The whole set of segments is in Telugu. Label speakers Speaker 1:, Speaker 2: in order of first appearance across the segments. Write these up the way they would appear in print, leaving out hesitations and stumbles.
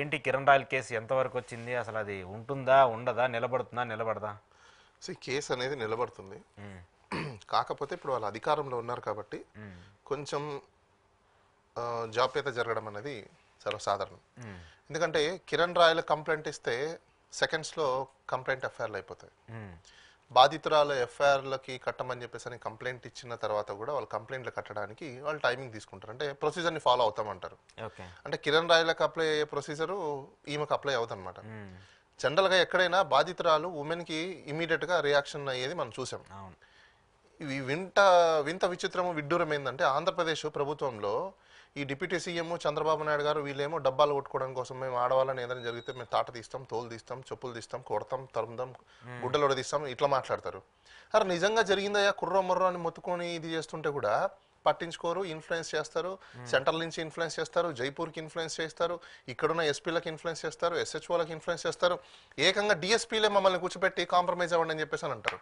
Speaker 1: ఏంటి కిరణ్ రాయల్ కేసు ఎంతవరకు వచ్చింది? అసలు అది ఉంటుందా, ఉండదా, నిలబడుతుందా, నిలబడదా?
Speaker 2: సో ఈ కేసు అనేది నిలబడుతుంది. కాకపోతే ఇప్పుడు వాళ్ళు అధికారంలో ఉన్నారు కాబట్టి కొంచెం జాప్యత జరగడం అనేది సర్వసాధారణం. ఎందుకంటే కిరణ్ రాయల్ కంప్లైంట్ ఇస్తే సెకండ్స్లో కంప్లైంట్ ఎఫ్ఐఆర్లు అయిపోతాయి. బాధితురాలు ఎఫ్ఐఆర్లకి కట్టమని చెప్పేసి అని కంప్లైంట్ ఇచ్చిన తర్వాత కూడా వాళ్ళు కంప్లైంట్లు కట్టడానికి వాళ్ళు టైమింగ్ తీసుకుంటారు. అంటే ప్రొసీజర్ని ఫాలో అవుతామంటారు. అంటే కిరణ్ రాయలకు అప్లై అయ్యే ప్రొసీజరు ఈమెకు అప్లై అవుతుందన్నమాట. జనరల్గా ఎక్కడైనా బాధితురాలు ఉమెన్కి ఇమీడియట్గా రియాక్షన్ అయ్యేది మనం చూసాం. ఇవి వింత విచిత్రము విడ్డూరం ఏంటంటే ఆంధ్రప్రదేశ్ ప్రభుత్వంలో ఈ డిప్యూటీ సీఎం చంద్రబాబు నాయుడు గారు వీళ్ళేమో డబ్బాలు కొట్టుకోవడం కోసం మేము ఆడవాళ్ళని ఏదైనా జరిగితే మేము తాట తీస్తాం, తోలు తీస్తాం, చెప్పులు తీస్తాం, కొడతాం, తరుముదాం, గుడ్డలు తీస్తాం, ఇట్లా మాట్లాడతారు. అరే నిజంగా జరిగిందయ్యా కుర్రో మొర్రో అని మొత్తుకొని ఇది చేస్తుంటే కూడా పట్టించుకోరు, ఇన్ఫ్లుయెన్స్ చేస్తారు. సెంట్రల్ నుంచి ఇన్ఫ్లుయెన్స్ చేస్తారు, జైపూర్కి ఇన్ఫ్లుయెన్స్ చేస్తారు, ఇక్కడున్న ఎస్పీలకు ఇన్ఫ్లుయెన్స్ చేస్తారు, ఎస్హెచ్ఓలకు ఇన్ఫ్లుయెన్స్ చేస్తారు, ఏకంగా డిఎస్పీలే మమ్మల్ని కూర్చోబెట్టి కాంప్రమైజ్ అవ్వండి అని చెప్పేసి అని అంటారు.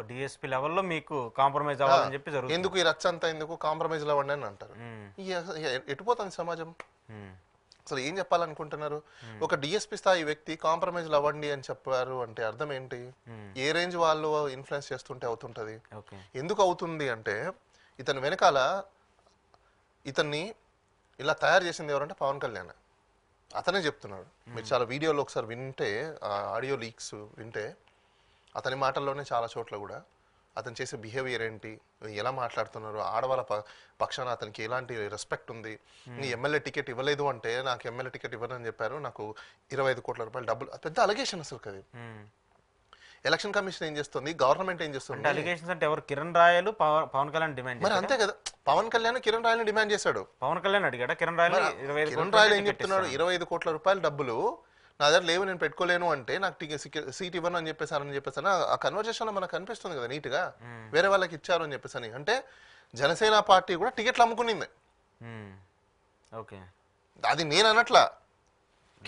Speaker 1: డిఎస్పీ లెవెల్లో మీకు కాంప్రమైజ్ అవ్వాలని చెప్పి జరుగుతుంది.
Speaker 2: ఎందుకు ఈ రచ్చ అంతా ఎందుకు కాంప్రమైజ్ అవ్వండి అని అంటారు. ఎటుపోతుంది సమాజం? అసలు ఏం చెప్పాలనుకుంటున్నారు? ఒక డిఎస్పీ స్థాయి వ్యక్తి కాంప్రమైజ్ అవ్వండి అని చెప్పారు అంటే అర్థం ఏంటి? ఏ రేంజ్ వాళ్ళు ఇన్ఫ్లుయెన్స్ చేస్తుంటే అవుతుంటది? ఎందుకు అవుతుంది అంటే ఇతని వెనకాల ఇతన్ని ఇలా తయారు చేసింది ఎవరంటే పవన్ కళ్యాణ్. అతనే చెప్తున్నాడు. మీరు చాలా వీడియోలో ఒకసారి వింటే, ఆడియో లీక్స్ వింటే అతని మాటల్లోనే చాలా చోట్ల కూడా అతను చేసే బిహేవియర్ ఏంటి, ఎలా మాట్లాడుతున్నారు, ఆడవాళ్ళ పక్షాన అతనికి ఎలాంటి రెస్పెక్ట్ ఉంది. నీ ఎమ్మెల్యే టికెట్ ఇవ్వలేదు అంటే నాకు ఎమ్మెల్యే టికెట్ ఇవ్వదని చెప్పారు, నాకు 25 కోట్ల రూపాయలు డబ్బులు. పెద్ద అలిగేషన్ అసలు కదా. ఎలక్షన్ కమిషన్ ఏం చేస్తుంది, గవర్నమెంట్ ఏం చేస్తుంది?
Speaker 1: అలిగేషన్స్ అంటే ఎవరు? కిరణ్ రాయల్ పవన్ కళ్యాణ్ డిమాండ్.
Speaker 2: మరి అంతే కదా, పవన్ కళ్యాణ్ కిరణ్ రాయల్ డిమాండ్ చేశాడు.
Speaker 1: పవన్ కళ్యాణ్ అడిగాడా కిరణ్ రాయల్?
Speaker 2: కిరణ్ రాయల్ ఏం చెప్తున్నాడు? 25 కోట్ల రూపాయల డబ్బులు నా దగ్గర లేవు, నేను పెట్టుకోలేను అంటే నాకు సీట్ ఇవ్వను అని చెప్పేసి ఆ కన్వర్జేషన్ మనకు కనిపిస్తుంది కదా నీట్గా. వేరే వాళ్ళకి ఇచ్చారు అని చెప్పేసి అంటే జనసేన పార్టీ కూడా టికెట్లు అమ్ముకునింది. అది నేను అనట్లా,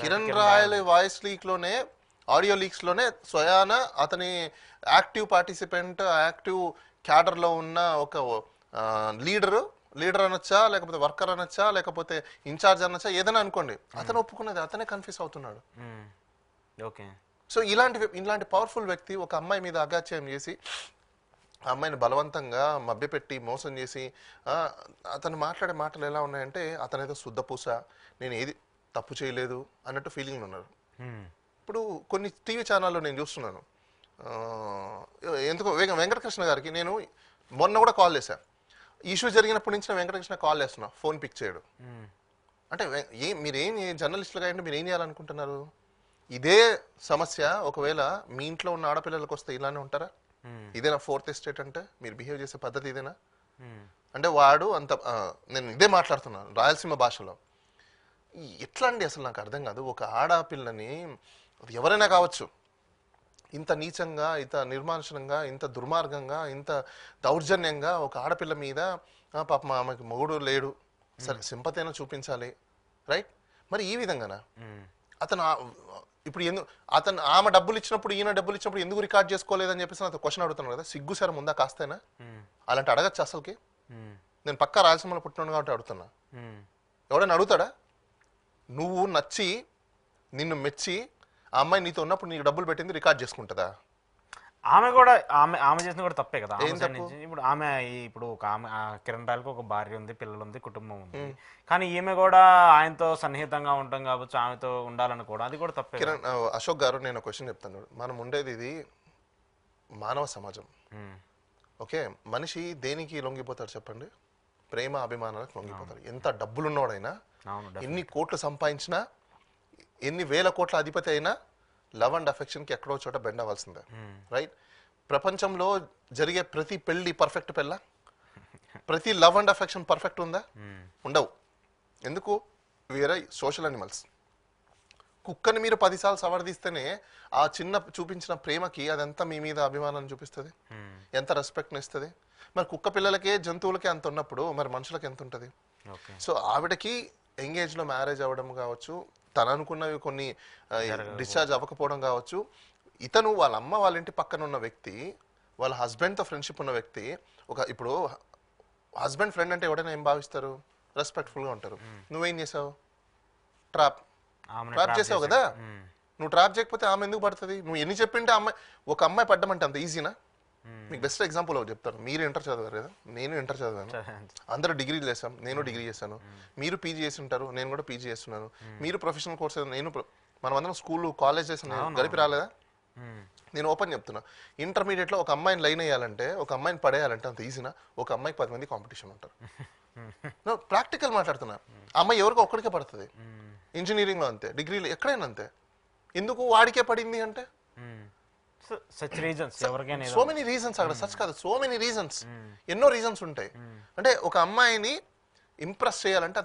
Speaker 2: కిరణ్ రాయల్ వాయిస్ లీక్ లోనే, ఆడియో లీక్స్ లోనే స్వయాన అతని యాక్టివ్ పార్టిసిపెంట్, యాక్టివ్ క్యాడర్ లో ఉన్న ఒక లీడర్ అనొచ్చా, లేకపోతే వర్కర్ అనొచ్చా, లేకపోతే ఇన్ఛార్జ్ అనొచ్చా, ఏదైనా అనుకోండి, అతను ఒప్పుకున్నది, అతనే కన్ఫ్యూజ్ అవుతున్నాడు. సో ఇలాంటి పవర్ఫుల్ వ్యక్తి ఒక అమ్మాయి మీద అగాత్యం చేసి ఆ అమ్మాయిని బలవంతంగా మభ్యపెట్టి మోసం చేసి అతను మాట్లాడే మాటలు ఎలా ఉన్నాయంటే అతను ఏదో శుద్ధపూస, నేను ఏది తప్పు చేయలేదు అన్నట్టు ఫీలింగ్ ఉన్నారు. ఇప్పుడు కొన్ని టీవీ ఛానల్లో నేను చూస్తున్నాను, ఎందుకో వెంకటకృష్ణ గారికి నేను మొన్న కూడా కాల్ చేశాను. ఇష్యూ జరిగినప్పటి నుంచి నేను వెంకటకృష్ణ కాల్ చేస్తున్నా, ఫోన్ పిక్ చేయడు. అంటే మీరేం జర్నలిస్టులుగా అంటే మీరు ఏం చేయాలనుకుంటున్నారు? ఇదే సమస్య ఒకవేళ మీ ఇంట్లో ఉన్న ఆడపిల్లలకు వస్తే ఇలానే ఉంటారా? ఇదేనా ఫోర్త్ ఎస్టేట్ అంటే? మీరు బిహేవ్ చేసే పద్ధతి ఇదేనా? అంటే వాడు అంత, నేను ఇదే మాట్లాడుతున్నాను రాయలసీమ భాషలో. ఎట్లా అండి అసలు నాకు అర్థం కాదు. ఒక ఆడపిల్లని ఎవరైనా కావచ్చు ఇంత నీచంగా, ఇంత నిర్మానుషంగా, ఇంత దుర్మార్గంగా, ఇంత దౌర్జన్యంగా ఒక ఆడపిల్ల మీద పాపం ఆమెకి మొగుడు లేడు, సరే సింపతి అయినా చూపించాలి, రైట్? మరి ఈ విధంగానా అతను ఇప్పుడు ఆమె డబ్బులు ఇచ్చినప్పుడు ఈయన డబ్బులు ఇచ్చినప్పుడు ఎందుకు రికార్డ్ చేసుకోలేదని చెప్పేసి అతను క్వశ్చన్ అడుగుతున్నాను కదా. సిగ్గు సరే ముందా కాస్తేనా? అలాంటి అడగచ్చు అసలుకి? నేను పక్కా రాయలసీమలో పుట్టినాను కాబట్టి అడుగుతున్నా. ఎవడైనా అడుగుతాడా? నువ్వు నచ్చి నిన్ను మెచ్చి ఆ అమ్మాయి నీతో ఉన్నప్పుడు నీకు డబ్బులు పెట్టింది రికార్డ్ చేసుకుంటుందా?
Speaker 1: ఆమె కూడా ఆమె చేసిన కూడా తప్పే కదా. ఇప్పుడు ఆమె కిరణ్ రాయల్కి ఒక భార్య ఉంది, పిల్లలు ఉంది, కుటుంబం ఉంది. కానీ ఈమె కూడా ఆయనతో సన్నిహితంగా ఉంటాం కాబట్టి ఆమెతో ఉండాలనుకోవడం అది కూడా తప్పే.
Speaker 2: అశోక్ గారు, నేను క్వశ్చన్ చెప్తాను. మనం ఉండేది ఇది మానవ సమాజం. ఓకే, మనిషి దేనికి లొంగిపోతాడు చెప్పండి? ప్రేమ అభిమానాలకు లొంగిపోతాడు. ఎంత డబ్బులున్నోడైనా, ఎన్ని కోట్లు సంపాదించినా, ఎన్ని వేల కోట్ల అధిపతి అయినా లవ్ అండ్ అఫెక్షన్కి ఎక్కడో చోట బెండ్ అవ్వాల్సిందే, రైట్? ప్రపంచంలో జరిగే ప్రతి పెళ్లి పర్ఫెక్ట్ పెళ్ళ? ప్రతి లవ్ అండ్ అఫెక్షన్ పర్ఫెక్ట్ ఉందా? ఉండవు. ఎందుకు? వేరే సోషల్ అనిమల్స్. కుక్కని మీరు 10 సార్లు సవరదీస్తేనే ఆ చిన్న చూపించిన ప్రేమకి అదంతా మీ మీద అభిమానాన్ని చూపిస్తుంది, ఎంత రెస్పెక్ట్ని ఇస్తుంది. మరి కుక్క పిల్లలకే జంతువులకే అంత ఉన్నప్పుడు మరి మనుషులకు ఎంత ఉంటుంది? సో ఆవిడకి ఎంగేజ్లో మ్యారేజ్ అవ్వడం కావచ్చు, తను అనుకున్నవి కొన్ని డిశ్చార్జ్ అవ్వకపోవడం కావచ్చు, ఇతను వాళ్ళ అమ్మ వాళ్ళ ఇంటి పక్కన ఉన్న వ్యక్తి, వాళ్ళ హస్బెండ్తో ఫ్రెండ్షిప్ ఉన్న వ్యక్తి, ఇప్పుడు హస్బెండ్ ఫ్రెండ్ అంటే ఎవడైనా ఏం భావిస్తారు? రెస్పెక్ట్ఫుల్గా ఉంటారు. నువ్వేం చేసావు? ట్రాప్. ట్రాప్ చేసావు కదా, నువ్వు ట్రాప్ చేయకపోతే ఆమె ఎందుకు పడుతుంది? నువ్వు ఎన్ని చెప్పింటే ఒక అమ్మాయి పడ్డమంటే అంత ఈజీనా? మీకు బెస్ట్ ఎగ్జాంపుల్ ఒకటి చెప్తాను. మీరు ఇంటర్ చదివారు కదా, నేను ఇంటర్ చదివాను, అందరూ డిగ్రీలు చేసాం, నేను డిగ్రీ చేశాను, మీరు పీజీ చేసి ఉంటారు, నేను కూడా పీజీ చేస్తున్నాను, మీరు ప్రొఫెషనల్ కోర్స్ నేను, మనం అందరం స్కూల్ కాలేజ్ చేసిన గడిపి రాలేదా? నేను ఓపెన్ చెప్తున్నా, ఇంటర్మీడియట్లో ఒక అమ్మాయిని లైన్ అయ్యాలంటే, ఒక అమ్మాయిని పడేయాలంటే అంత ఈజీనా? ఒక అమ్మాయికి 10 మంది కాంపిటీషన్ ఉంటారు. ప్రాక్టికల్ మాట్లాడుతున్నా. అమ్మాయి ఎవరికో ఒక్కడికే పడుతుంది. ఇంజనీరింగ్లో అంతే, డిగ్రీలో ఎక్కడైనా అంతే. ఎందుకు వాడికే పడింది అంటే సో మెనీ రీజన్స్. అక్కడ సచ్ కాదు, సో మెనీ రీజన్స్, ఎన్నో రీజన్స్ ఉంటాయి. అంటే ఒక అమ్మాయిని ఇంప్రెస్ చేయాలంటే